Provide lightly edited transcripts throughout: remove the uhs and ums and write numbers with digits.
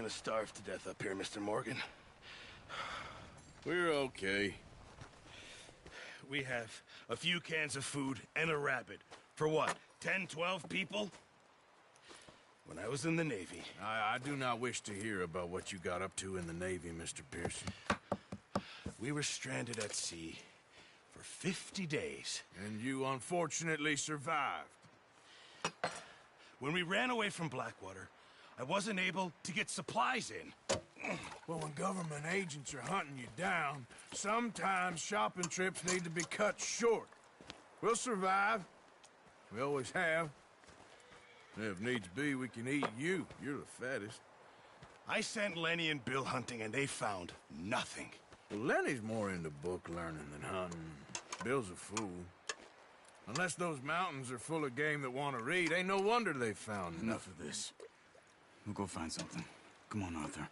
gonna starve to death up here, Mr. Morgan. We're okay. We have a few cans of food and a rabbit. For what, 10, 12 people? When I was in the Navy... I do not wish to hear about what you got up to in the Navy, Mr. Pearson. We were stranded at sea for 50 days. And you unfortunately survived. When we ran away from Blackwater, I wasn't able to get supplies in. Well, when government agents are hunting you down, sometimes shopping trips need to be cut short. We'll survive. We always have. If needs be, we can eat you. You're the fattest. I sent Lenny and Bill hunting, and they found nothing. Well, Lenny's more into book learning than hunting. Bill's a fool. Unless those mountains are full of game that want to read, ain't no wonder they found Enough of this. We'll go find something. Come on, Arthur.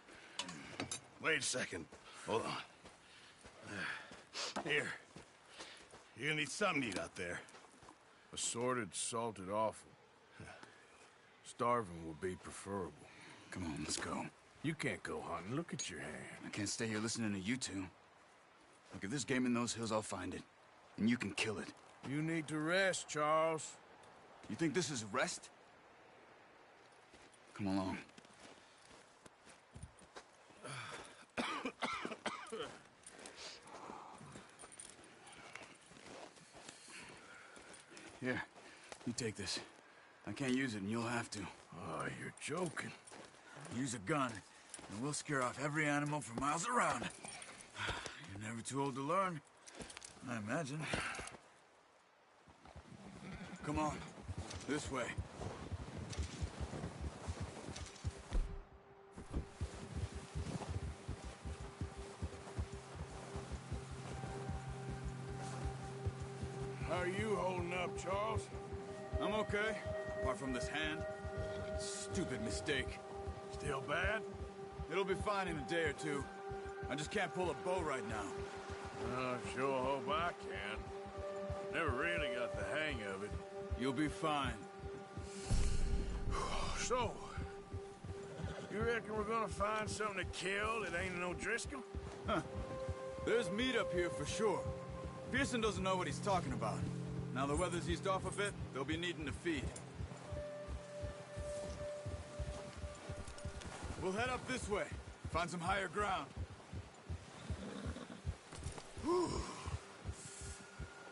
Wait a second. Hold on. Here. You're gonna need something to eat out there. Assorted, salted offal. Starving will be preferable. Come on, let's go. You can't go hunting. Look at your hand. I can't stay here listening to you two. Look, if there's game in those hills, I'll find it. And you can kill it. You need to rest, Charles. You think this is rest? Come along. Here, you take this. I can't use it, and you'll have to. Oh, you're joking. Use a gun, and we'll scare off every animal for miles around. You're never too old to learn, I imagine. Come on, this way. How are you holding up, Charles? I'm okay, apart from this hand. Stupid mistake. Still bad? It'll be fine in a day or two. I just can't pull a bow right now. I sure hope I can. Never really got the hang of it. You'll be fine. So, you reckon we're gonna find something to kill that ain't no Driscoll? Huh. There's meat up here for sure. Pearson doesn't know what he's talking about. Now the weather's eased off a bit, they'll be needing to feed. We'll head up this way. Find some higher ground. Whew.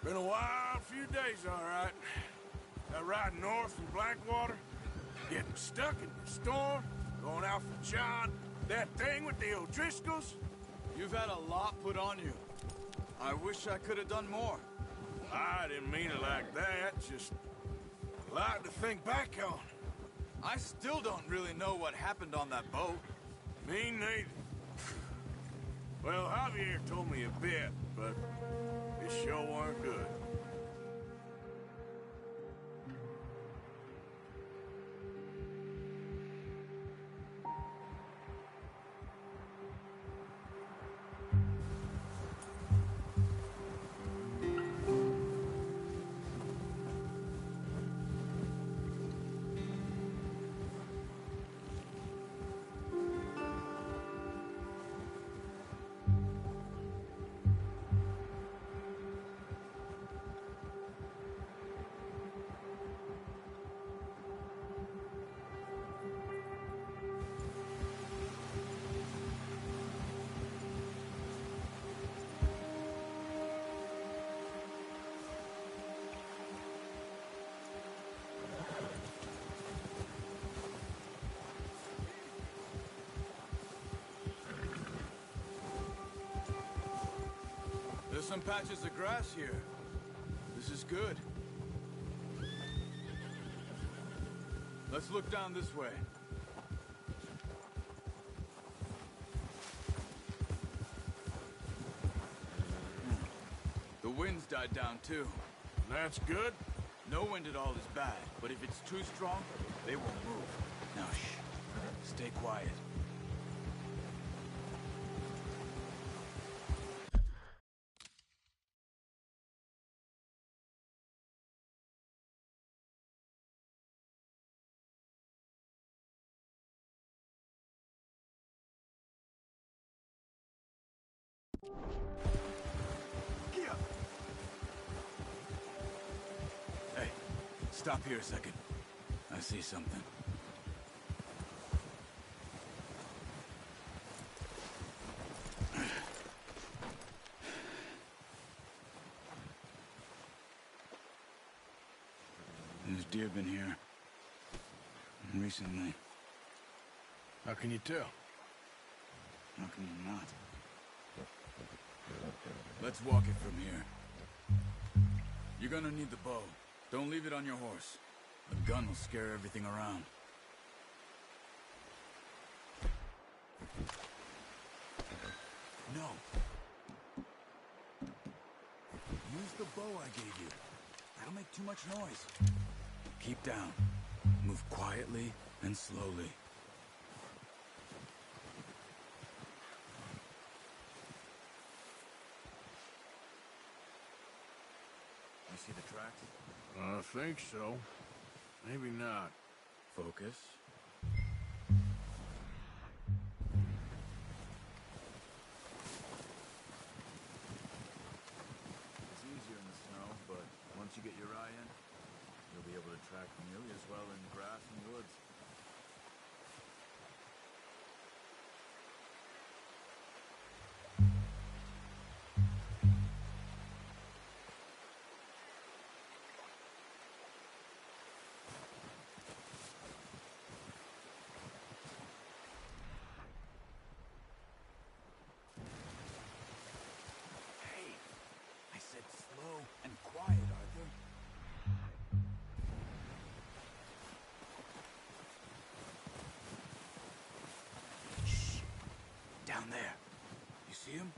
Been a wild few days, all right. That ride north from Blackwater, getting stuck in the storm, going out for John, that thing with the O'Driscolls. You've had a lot put on you. I wish I could have done more. I didn't mean it like that, just a lot to think back on. I still don't really know what happened on that boat. Me neither. Well, Javier told me a bit, but it sure weren't good. There's some patches of grass here. This is good. Let's look down this way. The wind's died down too. That's good. No wind at all is bad, but if it's too strong, they won't move. Now shh. Stay quiet. Hey, stop here a second. I see something. There's deer been here recently. How can you tell? How can you not? Let's walk it from here. You're gonna need the bow. Don't leave it on your horse. The gun will scare everything around. No. Use the bow I gave you. That'll make too much noise. Keep down. Move quietly and slowly. You see the tracks? I think so. Maybe not. Focus. It's easier in the snow, but once you get your eye in, you'll be able to track nearly as well in grass and woods. Hey, I said slow and quiet, Arthur. Shh. Down there. You see him?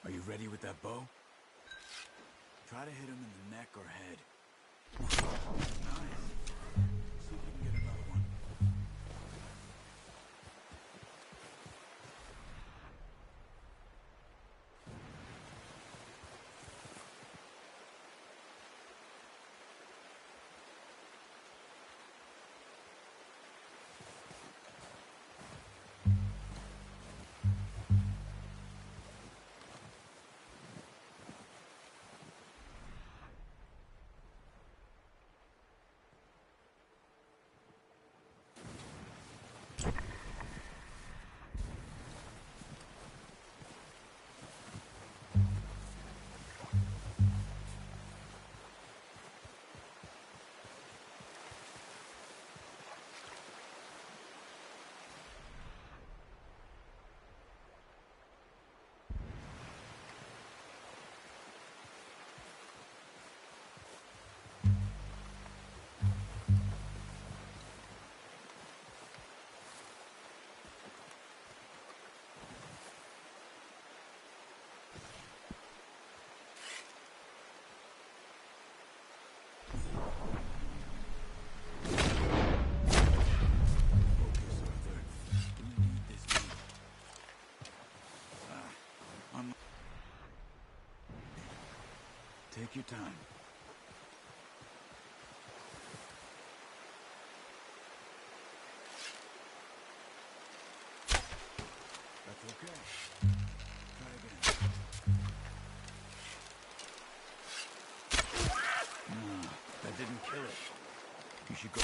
Are you ready with that bow? Try to hit him in the neck or head. Nice. See if you can get another one. Focus, Arthur. You need this beat. Take your time. That's okay. Try again. No, that didn't kill it. You should go.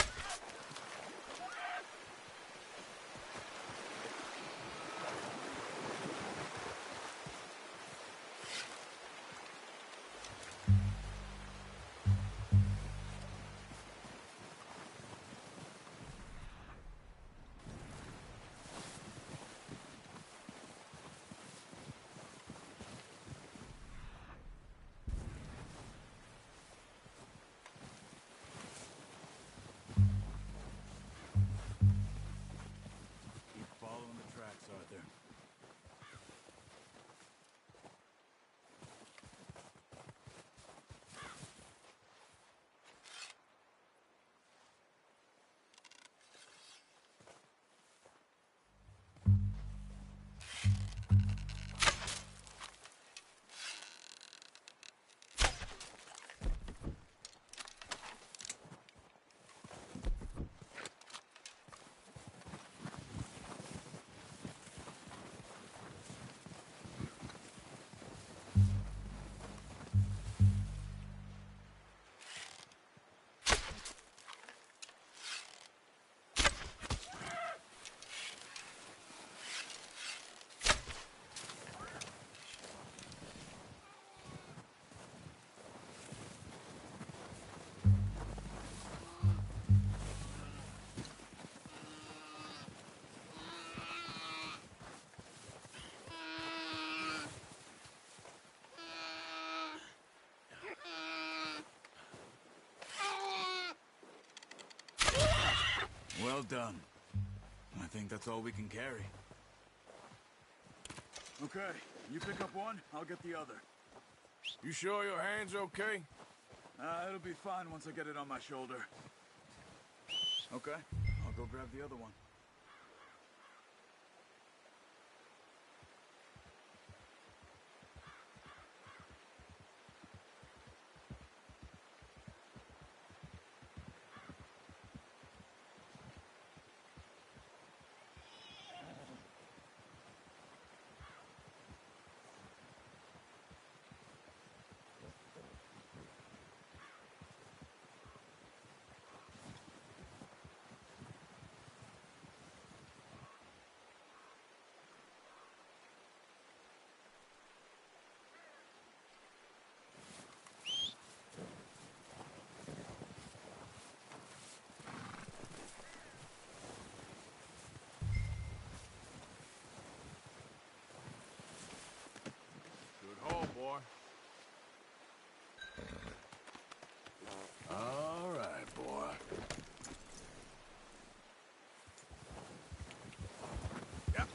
done. I think that's all we can carry. Okay, you pick up one, I'll get the other. You sure your hand's okay? It'll be fine once I get it on my shoulder. Okay, I'll go grab the other one. Oh, boy. All right, boy. Yep.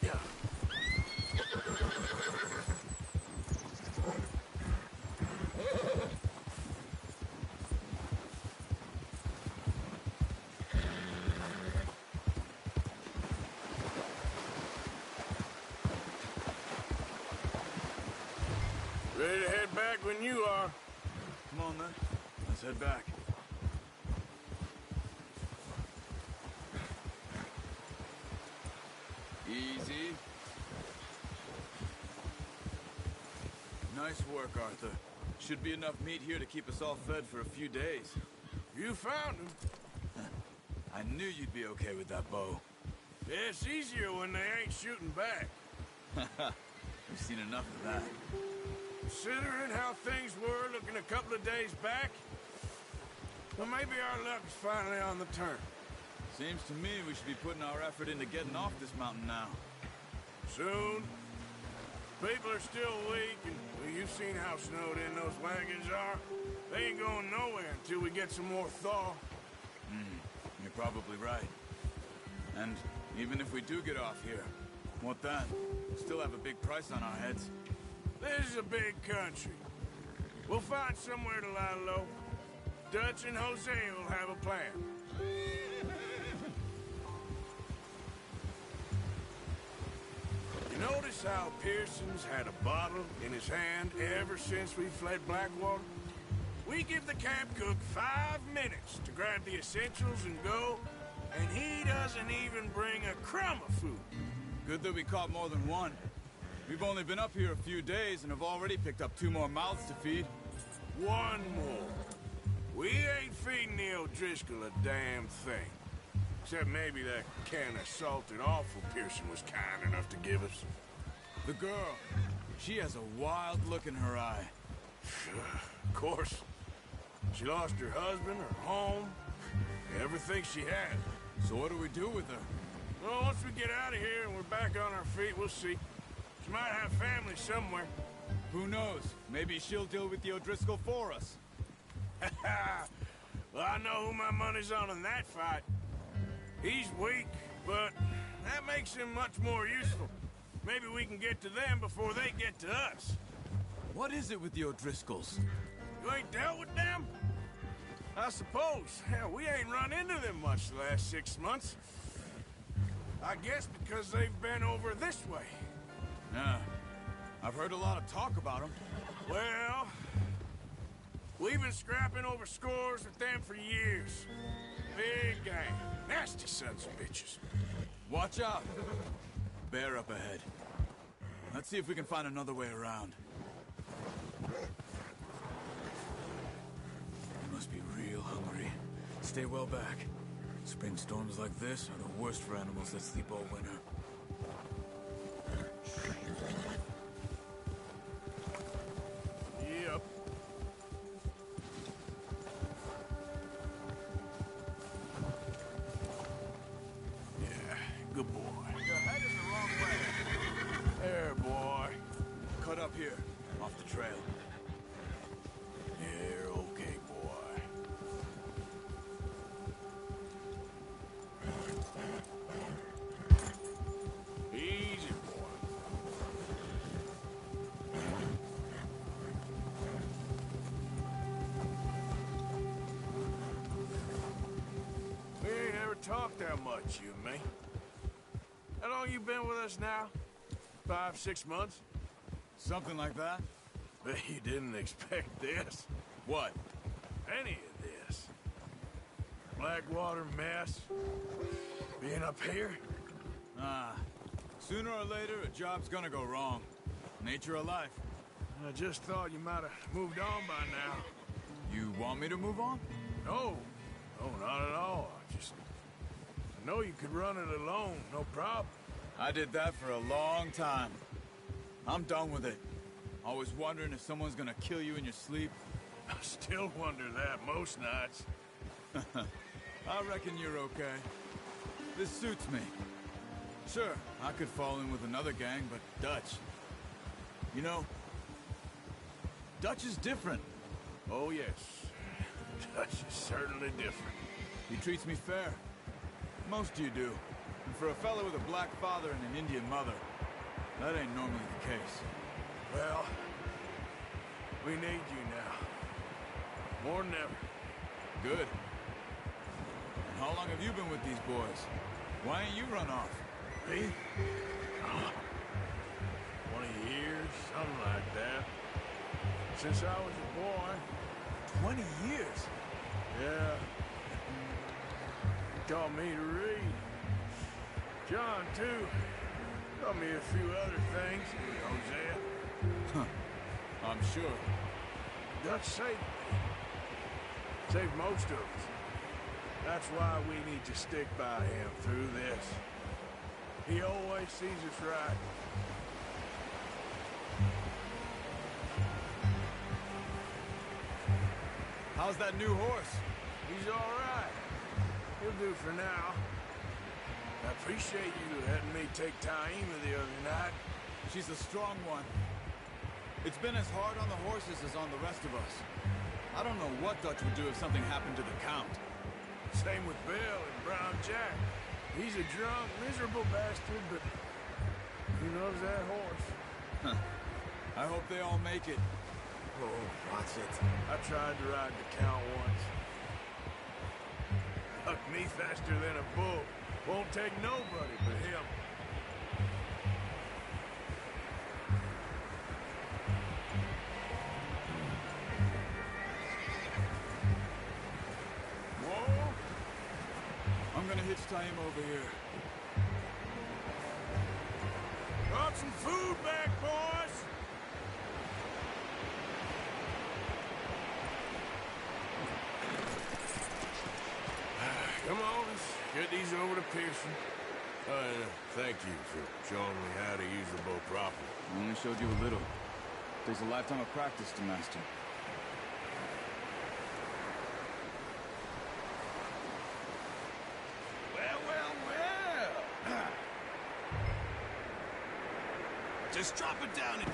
Yeah. Ready to head back when you are. Come on, then. Let's head back. Easy. Nice work, Arthur. Should be enough meat here to keep us all fed for a few days. You found him. I knew you'd be okay with that bow. Yeah, it's easier when they ain't shooting back. We've seen enough of that. Considering how things were looking a couple of days back, well, maybe our luck is finally on the turn. Seems to me we should be putting our effort into getting off this mountain now. Soon. People are still weak, and well, you've seen how snowed in those wagons are. They ain't going nowhere until we get some more thaw. You're probably right. And even if we do get off here, what then? Still have a big price on our heads. This is a big country. We'll find somewhere to lie low. Dutch and Jose will have a plan. You notice how Pearson's had a bottle in his hand ever since we fled Blackwater? We give the camp cook 5 minutes to grab the essentials and go, and he doesn't even bring a crumb of food. Good that we caught more than one. We've only been up here a few days and have already picked up 2 more mouths to feed. One more. We ain't feeding the O'Driscoll a damn thing. Except maybe that can of salted offal Pearson was kind enough to give us. The girl, she has a wild look in her eye. Of course. She lost her husband, her home, everything she had. So what do we do with her? Well, once we get out of here and we're back on our feet, we'll see. She might have family somewhere. Who knows? Maybe she'll deal with the O'Driscoll for us. Well, I know who my money's on in that fight. He's weak, but that makes him much more useful. Maybe we can get to them before they get to us. What is it with the O'Driscolls? You ain't dealt with them? I suppose. Hell, we ain't run into them much the last 6 months. I guess because they've been over this way. Yeah. I've heard a lot of talk about them. Well, we've been scrapping over scores with them for years. Big gang. Nasty sons of bitches. Watch out. Bear up ahead. Let's see if we can find another way around. You must be real hungry. Stay well back. Spring storms like this are the worst for animals that sleep all winter. Yep. Yeah, good boy. You're headed the wrong way. There, boy. Cut up here, off the trail. share much, you and me. How long you been with us now? 5, 6 months? Something like that? Bet you didn't expect this. What? Any of this. Blackwater mess. Being up here? Sooner or later, a job's gonna go wrong. Nature of life. I just thought you might have moved on by now. You want me to move on? No. No, not at all. I know you could run it alone, no problem. I did that for a long time. I'm done with it. Always wondering if someone's gonna kill you in your sleep. I still wonder that most nights. I reckon you're okay. This suits me. Sure, I could fall in with another gang, but Dutch... You know, Dutch is different. Oh, yes. Dutch is certainly different. He treats me fair. Most of you do. And for a fellow with a black father and an Indian mother, that ain't normally the case. Well, we need you now. More than ever. Good. And how long have you been with these boys? Why ain't you run off? Me? 20 years, something like that. Since I was a boy. 20 years? Yeah. He taught me to read. John, too. Taught me a few other things. Hosea. Huh. I'm sure. Dutch saved me. Saved most of us. That's why we need to stick by him through this. He always sees us right. How's that new horse? He's all right. He'll do for now. I appreciate you letting me take Taima the other night. She's a strong one. It's been as hard on the horses as on the rest of us. I don't know what Dutch would do if something happened to the Count. Same with Bill and Brown Jack. He's a drunk, miserable bastard, but he loves that horse. Huh. I hope they all make it. Oh, watch it. I tried to ride the Count once. Huck me faster than a bull. Won't take nobody but him. Whoa! I'm gonna hitch Taima over here. Brought some food back, boys! Come on, let's get these over to Pearson. Thank you for showing me how to use the bow properly. I only showed you a little. Takes a lifetime of practice to master. Well. Just drop it down and...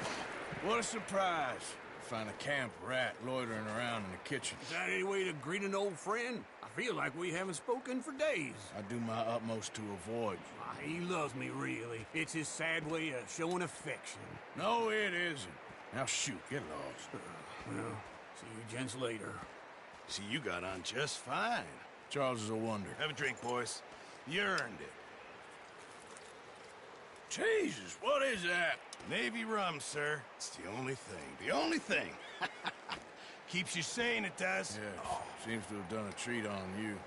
What a surprise. Find a camp rat loitering around in the kitchen. Is that any way to greet an old friend? I feel like we haven't spoken for days. I do my utmost to avoid you. He loves me, really. It's his sad way of showing affection. No, it isn't. Now shoot, get lost. Well, see you gents later. See, you got on just fine. Charles is a wonder. Have a drink, boys. You earned it. Jesus, what is that? Navy rum, sir. It's the only thing. The only thing. Keeps you sane, it does. Yes, seems to have done a treat on you.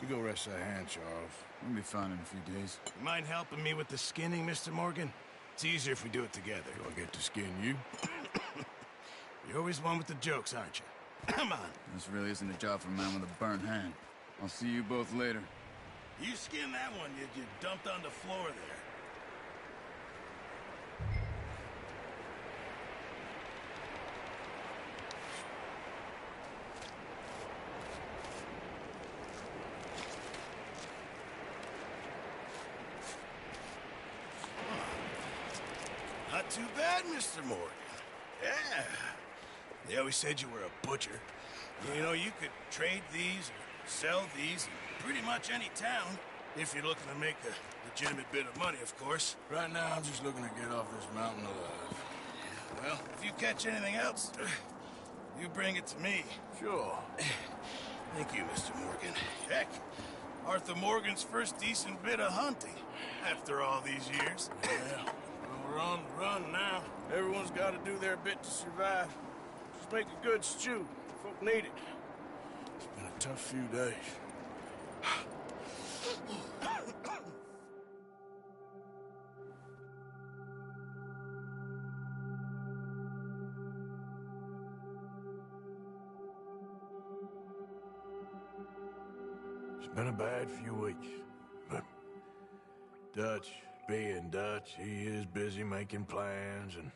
You go rest that hand, Charles. We'll be fine in a few days. You mind helping me with the skinning, Mr. Morgan? It's easier if we do it together. Do I get to skin you? You're always one with the jokes, aren't you? Come on. This really isn't a job for a man with a burnt hand. I'll see you both later. You skin that one you dumped on the floor there. Not too bad, Mr. Morgan. Yeah. They always said you were a butcher. You know, you could trade these or sell these in pretty much any town, if you're looking to make a legitimate bit of money, of course. Right now, I'm just looking to get off this mountain alive. Well, if you catch anything else, you bring it to me. Sure. Thank you, Mr. Morgan. Heck, Arthur Morgan's first decent bit of hunting after all these years. Yeah, well, we're on the run now. Everyone's got to do their bit to survive. Just make a good stew. Folk need it. It's been a tough few days. It's been a bad few weeks, but Dutch being Dutch, he is busy making plans, and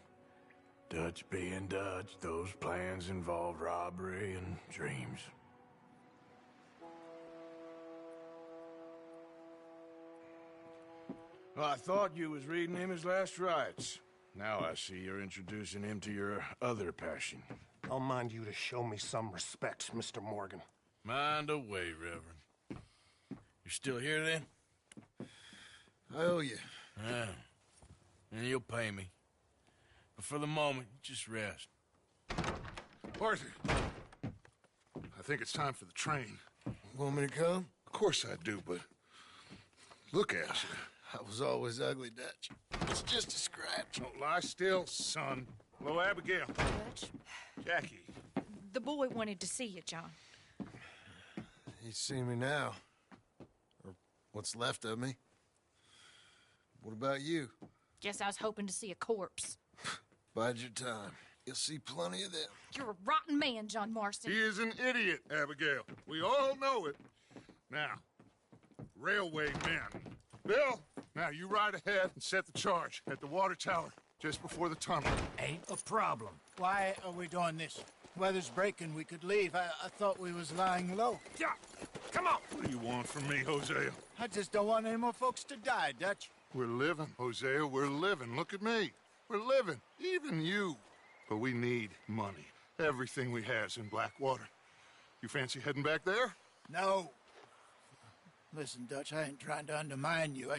Dutch being Dutch, those plans involve robbery and dreams. Well, I thought you was reading him his last rites. Now I see you're introducing him to your other passion. I'll mind you to show me some respect, Mr. Morgan. Mind away, Reverend. You still here, then? I owe you. Yeah. And you'll pay me. But for the moment, just rest. Arthur, I think it's time for the train. Want me to come? Of course I do, but look at you. I was always ugly, Dutch. It's just a scratch. Don't lie still, son. Hello, Abigail. Dutch, Jackie. the boy wanted to see you, John. He's seen me now. Or what's left of me. What about you? Guess I was hoping to see a corpse. Bide your time. You'll see plenty of them. You're a rotten man, John Marston. He is an idiot, Abigail. We all know it. Now, railway men. Bill, now you ride ahead and set the charge at the water tower just before the tunnel. Ain't a problem. Why are we doing this? Weather's breaking. We could leave. I thought we was lying low. Yeah, come on. What do you want from me, Hosea? I just don't want any more folks to die, Dutch. We're living, Hosea. We're living. Look at me. We're living. Even you. But we need money. Everything we has in Blackwater. You fancy heading back there? No. Listen, Dutch, I ain't trying to undermine you. I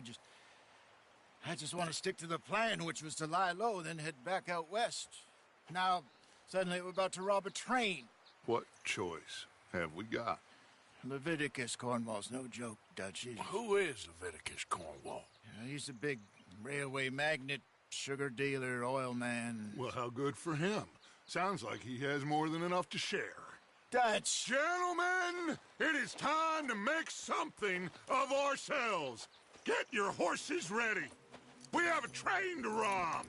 just want to stick to the plan, which was to lie low, then head back out west. Now, suddenly we're about to rob a train. What choice have we got? Leviticus Cornwall's no joke, Dutch. Who is Leviticus Cornwall? He's a big railway magnate, sugar dealer, oil man. Well, how good for him. Sounds like he has more than enough to share. Dutch! Gentlemen, it is time to make something of ourselves. Get your horses ready. We have a train to rob.